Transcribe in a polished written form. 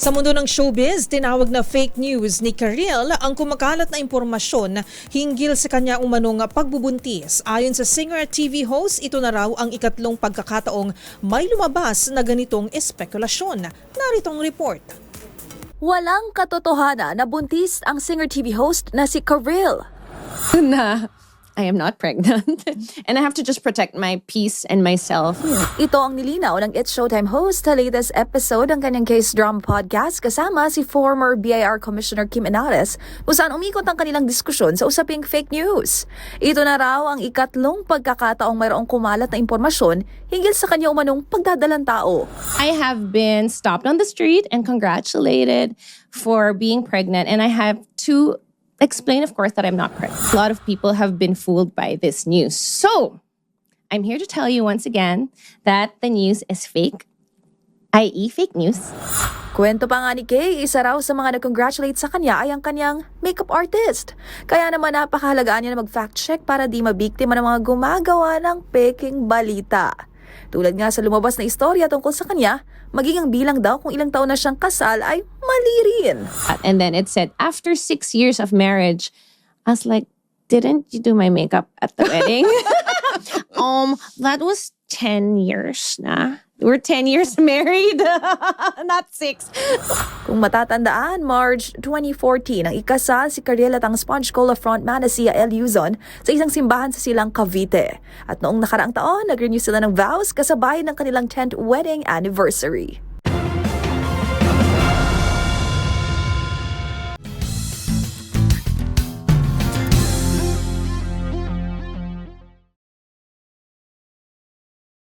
Sa mundo ng showbiz, tinawag na fake news ni Karil ang kumakalat na impormasyon hinggil sa kanya umanong pagbubuntis. Ayon sa Singer TV host, ito na raw ang ikatlong pagkakataong may lumabas na ganitong espekulasyon. Narito ang report. Walang katotohanan na buntis ang Singer TV host na si Karil. Na I am not pregnant and I have to just protect my peace and myself. Ito ang nilinaw ng It's Showtime host sa latest episode ng kanyang Case Drama Podcast kasama si former BIR Commissioner Kim Henares kung saan umikot ang kanilang diskusyon sa usaping fake news. Ito na raw ang ikatlong pagkakataong mayroong kumalat na impormasyon hinggil sa kanya umanong pagdadalang tao. I have been stopped on the street and congratulated for being pregnant, and I have to explain, of course, that I'm not pregnant. A lot of people have been fooled by this news. So, I'm here to tell you once again that the news is fake, i.e. fake news. Kwento pa nga ni Kay, isa raw sa mga nag-congratulate sa kanya ay ang kanyang makeup artist. Kaya naman napakahalagaan niya na mag-fact check para di mabiktima ng mga gumagawa ng peking balita. Tulad nga sa lumabas na istorya tungkol sa kanya, maging ang bilang daw kung ilang taon na siyang kasal ay mali rin. And then it said, after 6 years of marriage, I was like, didn't you do my makeup at the wedding? That was 10 years na. We're 10 years married, not 6. Kung matatandaan, March 2014, ang ikasal si Karil at ang Sponge Cola frontman na si Yael Yuzon sa isang simbahan sa Silang, Cavite. At noong nakaraang taon, nag-renew sila ng vows kasabay ng kanilang 10th wedding anniversary.